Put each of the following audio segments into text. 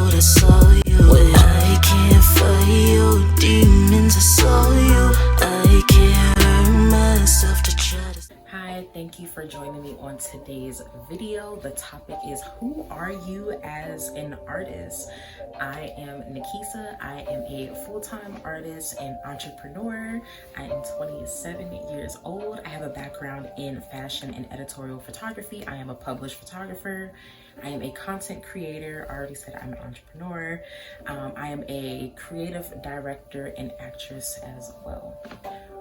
thought I saw you. But I can't fight your demons, I saw you. I can't hurt myself to try to. Hi, thank you for joining me on today's video. The topic is, who are you as an artist? I am Nikesa. I am a full-time artist and entrepreneur. I am 27 years old. I have a background in fashion and editorial photography. I am a published photographer. I am a content creator. I already said I'm an entrepreneur. I am a creative director and actress as well.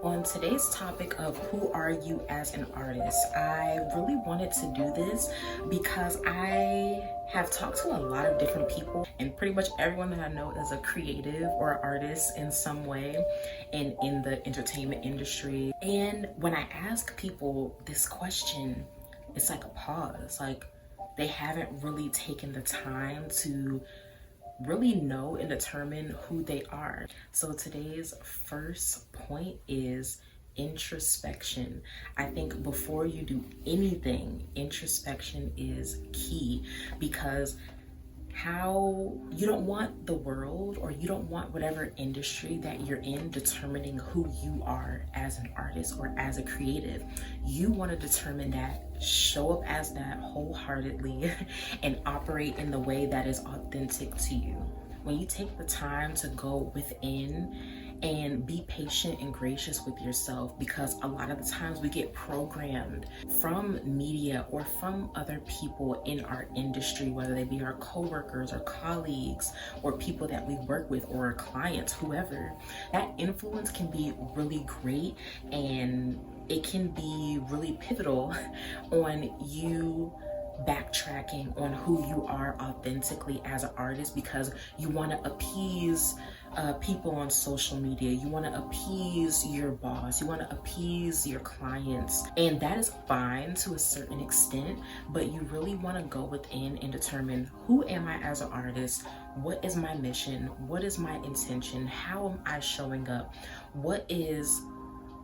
On today's topic of who are you as an artist, I really wanted to do this because I have talked to a lot of different people, and pretty much everyone that I know is a creative or artist in some way and in the entertainment industry. And when I ask people this question, it's like a pause. Like, they haven't really taken the time to really know and determine who they are. So today's first point is introspection. I think before you do anything, introspection is key, because you don't want the world, or you don't want whatever industry that you're in, determining who you are as an artist or as a creative. You want to determine that, show up as that wholeheartedly, and operate in the way that is authentic to you. When you take the time to go within and be patient and gracious with yourself, because a lot of the times we get programmed from media or from other people in our industry, whether they be our coworkers or colleagues or people that we work with or our clients, whoever. That influence can be really great, and it can be really pivotal on you backtracking on who you are authentically as an artist, because you want to appease people on social media, you want to appease your boss, you want to appease your clients, and that is fine to a certain extent, but you really want to go within and determine, who am I as an artist? What is my mission? What is my intention? How am I showing up? What is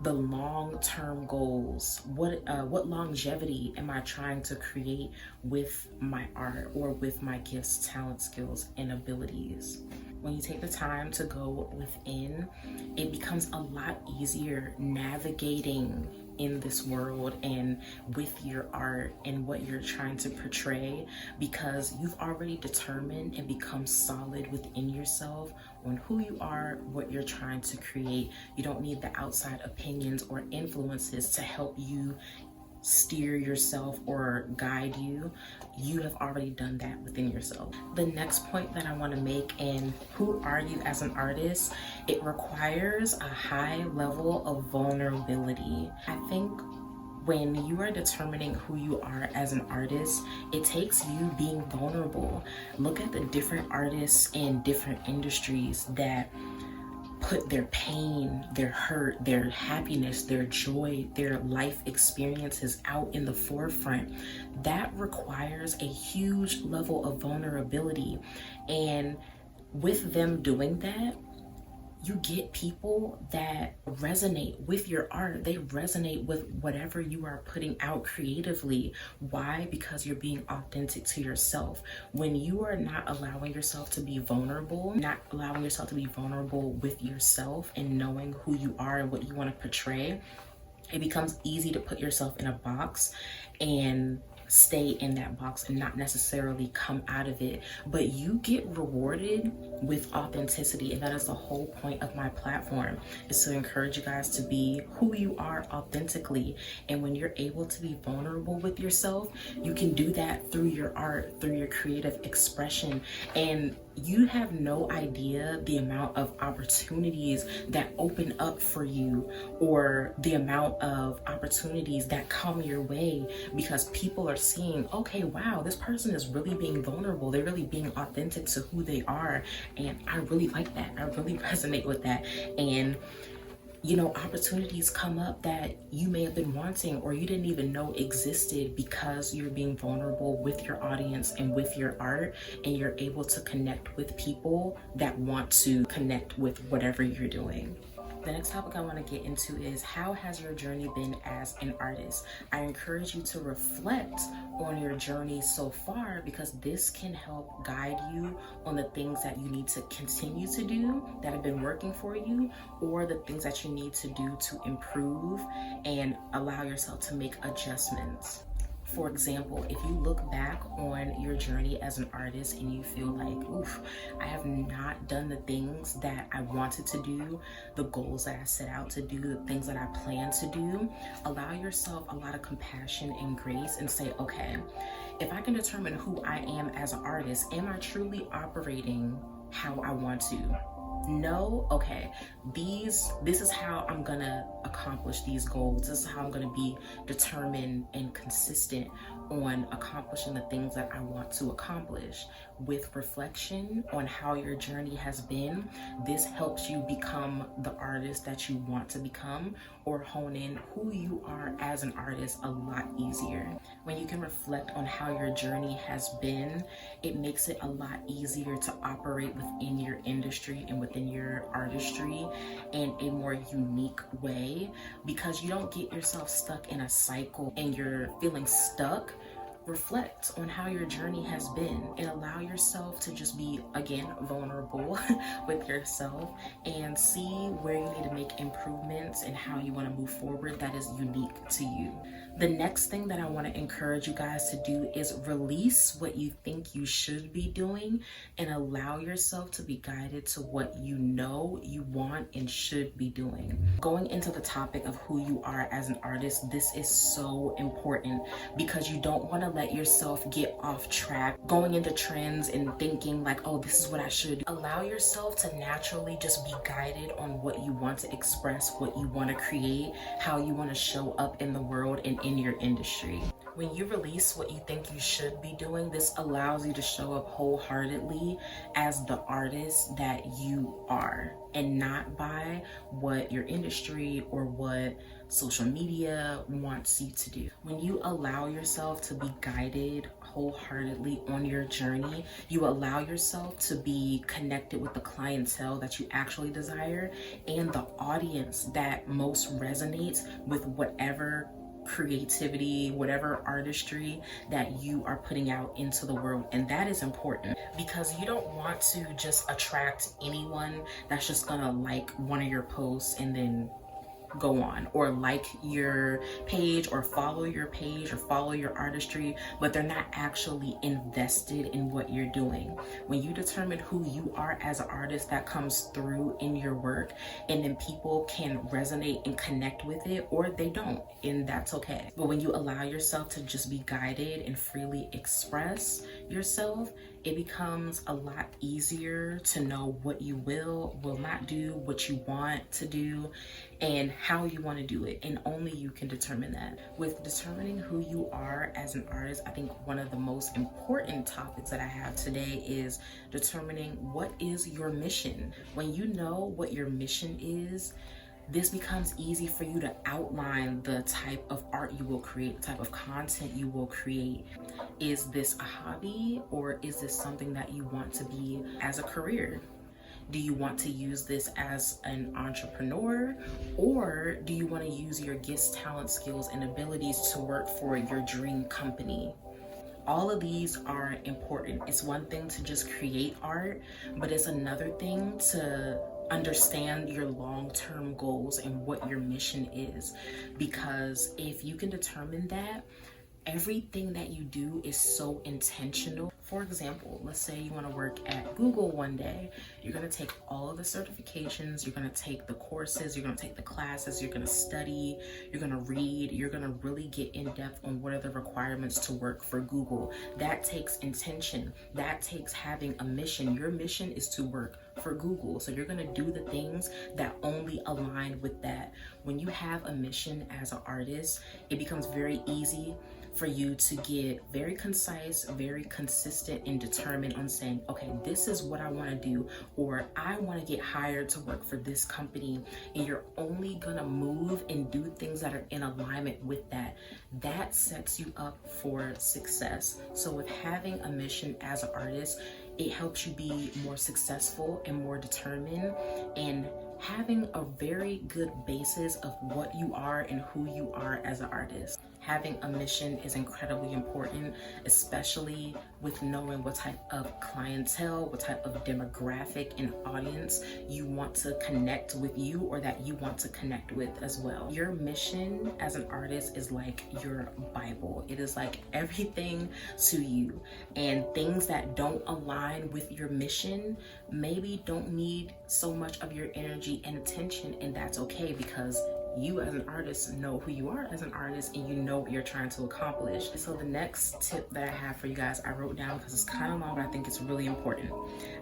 the long-term goals? What longevity am I trying to create with my art or with my gifts, talents, skills, and abilities? When you take the time to go within, it becomes a lot easier navigating in this world and with your art and what you're trying to portray, because you've already determined and become solid within yourself on who you are, what you're trying to create. You don't need the outside opinions or influences to help you steer yourself or guide you. You have already done that within yourself. The next point that I want to make in who are you as an artist, it requires a high level of vulnerability. I think when you are determining who you are as an artist, it takes you being vulnerable. Look at the different artists in different industries that put their pain, their hurt, their happiness, their joy, their life experiences out in the forefront. That requires a huge level of vulnerability. And with them doing that, you get people that resonate with your art. They resonate with whatever you are putting out creatively. Why? Because you're being authentic to yourself. When you are not allowing yourself to be vulnerable, with yourself and knowing who you are and what you want to portray, it becomes easy to put yourself in a box and stay in that box and not necessarily come out of it. But you get rewarded with authenticity, and that is the whole point of my platform, is to encourage you guys to be who you are authentically. And when you're able to be vulnerable with yourself, you can do that through your art, through your creative expression, and you have no idea the amount of opportunities that open up for you, or the amount of opportunities that come your way, because people are seeing, okay, wow, this person is really being vulnerable. They're really being authentic to who they are. And I really like that. I really resonate with that. And you know, opportunities come up that you may have been wanting or you didn't even know existed, because you're being vulnerable with your audience and with your art, and you're able to connect with people that want to connect with whatever you're doing. The next topic I want to get into is, how has your journey been as an artist? I encourage you to reflect on your journey so far, because this can help guide you on the things that you need to continue to do that have been working for you, or the things that you need to do to improve and allow yourself to make adjustments. For example, if you look back on your journey as an artist and you feel like, oof, I have not done the things that I wanted to do, the goals that I set out to do, the things that I plan to do, allow yourself a lot of compassion and grace and say, okay, if I can determine who I am as an artist, am I truly operating how I want to? No? Okay, this is how I'm gonna accomplish these goals. This is how I'm gonna be determined and consistent on accomplishing the things that I want to accomplish. With reflection on how your journey has been, this helps you become the artist that you want to become, or hone in who you are as an artist a lot easier. When you can reflect on how your journey has been, it makes it a lot easier to operate within your industry and within your artistry in a more unique way, because you don't get yourself stuck in a cycle and you're feeling stuck. Reflect on how your journey has been and allow yourself to just be, again, vulnerable with yourself and see where you need to make improvements and how you want to move forward that is unique to you. The next thing that I want to encourage you guys to do is release what you think you should be doing and allow yourself to be guided to what you know you want and should be doing. Going into the topic of who you are as an artist, this is so important, because you don't want to let yourself get off track, going into trends and thinking like, oh, this is what I should do. Allow yourself to naturally just be guided on what you want to express, what you want to create, how you want to show up in the world and in your industry. When you release what you think you should be doing, this allows you to show up wholeheartedly as the artist that you are, and not by what your industry or what social media wants you to do. When you allow yourself to be guided wholeheartedly on your journey, you allow yourself to be connected with the clientele that you actually desire and the audience that most resonates with whatever creativity, whatever artistry that you are putting out into the world. And that is important, because you don't want to just attract anyone that's just gonna like one of your posts and then go on, or like your page or follow your page or follow your artistry, but they're not actually invested in what you're doing. When you determine who you are as an artist, that comes through in your work, and then people can resonate and connect with it, or they don't, and that's okay. But when you allow yourself to just be guided and freely express yourself, it becomes a lot easier to know what you will not do, what you want to do, and how you want to do it. And only you can determine that. With determining who you are as an artist, I think one of the most important topics that I have today is determining what is your mission. When you know what your mission is, this becomes easy for you to outline the type of art you will create, the type of content you will create. Is this a hobby, or is this something that you want to be as a career? Do you want to use this as an entrepreneur, or do you want to use your gifts, talents, skills, and abilities to work for your dream company? All of these are important. It's one thing to just create art, but it's another thing to understand your long-term goals and what your mission is. Because if you can determine that, everything that you do is so intentional. For example, let's say you want to work at Google one day. You're going to take all of the certifications, you're going to take the courses, you're going to take the classes, you're going to study, you're going to read, you're going to really get in depth on what are the requirements to work for Google. That takes intention. That takes having a mission. Your mission is to work for Google. So you're going to do the things that only align with that. When you have a mission as an artist, it becomes very easy for you to get very concise, very consistent, and determined on saying, okay, this is what I want to do, or I want to get hired to work for this company. And you're only gonna move and do things that are in alignment with that. That sets you up for success. So with having a mission as an artist, it helps you be more successful and more determined, and having a very good basis of what you are and who you are as an artist. Having a mission is incredibly important, especially with knowing what type of clientele, what type of demographic and audience you want to connect with you, or that you want to connect with as well. Your mission as an artist is like your Bible. It is like everything to you, and things that don't align with your mission maybe don't need so much of your energy and attention, and that's okay, because you as an artist know who you are as an artist, and you know what you're trying to accomplish. So the next tip that I have for you guys, I wrote down because it's kind of long, but I think it's really important.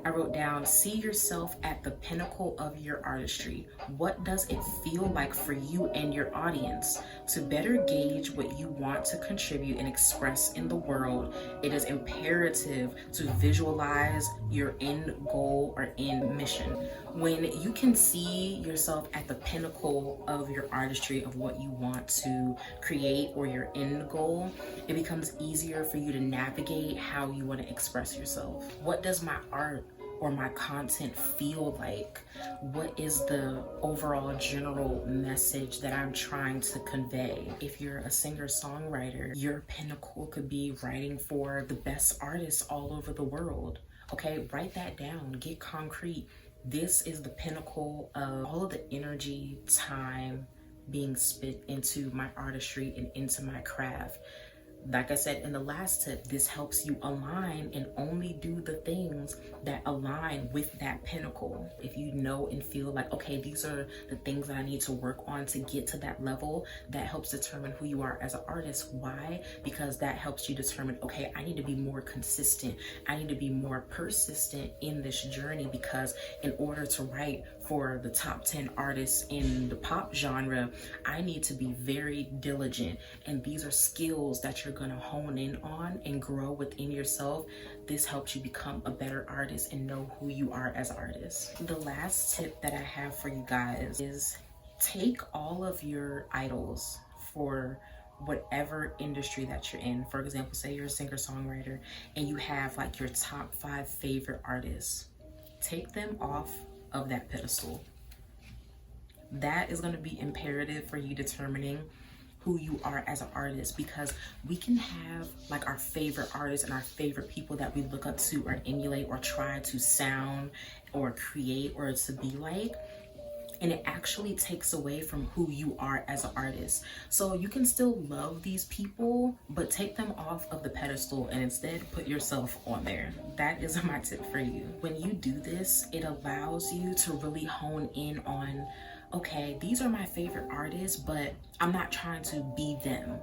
I wrote down, see yourself at the pinnacle of your artistry. What does it feel like for you and your audience? To better gauge what you want to contribute and express in the world, it is imperative to visualize your end goal or end mission. When you can see yourself at the pinnacle of your artistry, of what you want to create or your end goal, it becomes easier for you to navigate how you want to express yourself. What does my art or my content feel like? What is the overall general message that I'm trying to convey? If you're a singer-songwriter, your pinnacle could be writing for the best artists all over the world. Okay, write that down, get concrete. This is the pinnacle of all of the energy, time being spent into my artistry and into my craft. Like I said in the last tip, this helps you align and only do the things that align with that pinnacle. If you know and feel like, okay, these are the things that I need to work on to get to that level, that helps determine who you are as an artist. Why? Because that helps you determine, okay, I need to be more consistent. I need to be more persistent in this journey, because in order to write for the top 10 artists in the pop genre, I need to be very diligent. And these are skills that you're gonna hone in on and grow within yourself. This helps you become a better artist and know who you are as an artist. The last tip that I have for you guys is take all of your idols for whatever industry that you're in. For example, say you're a singer-songwriter and you have like your top 5 favorite artists. Take them off of that pedestal. That is going to be imperative for you determining who you are as an artist, because we can have like our favorite artists and our favorite people that we look up to or emulate or try to sound or create or to be like, and it actually takes away from who you are as an artist. So you can still love these people, but take them off of the pedestal and instead put yourself on there. That is my tip for you. When you do this, it allows you to really hone in on, okay, these are my favorite artists, but I'm not trying to be them.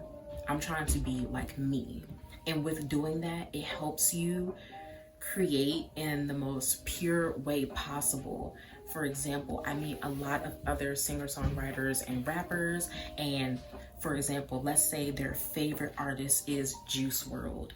I'm trying to be like me. And with doing that, it helps you create in the most pure way possible. For example, I meet a lot of other singer-songwriters and rappers, and for example, let's say their favorite artist is Juice WRLD.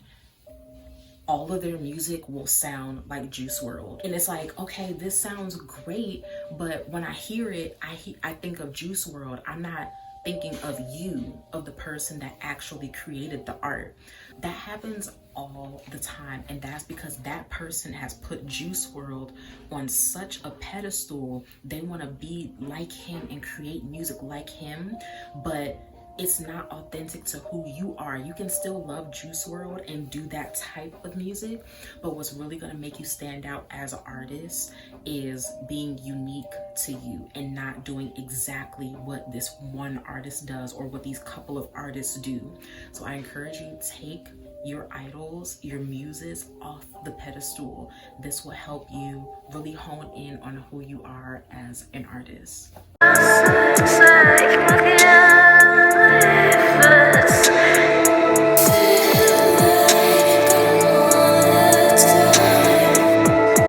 All of their music will sound like Juice WRLD. And it's like, okay, this sounds great, but when I hear it, I think of Juice WRLD. I'm not thinking of you, of the person that actually created the art. That happens all the time, and that's because that person has put Juice WRLD on such a pedestal. They want to be like him and create music like him, but it's not authentic to who you are. You can still love Juice WRLD and do that type of music, but what's really going to make you stand out as an artist is being unique to you and not doing exactly what this one artist does or what these couple of artists do. So I encourage you to take your idols, your muses off the pedestal. This will help you really hone in on who you are as an artist.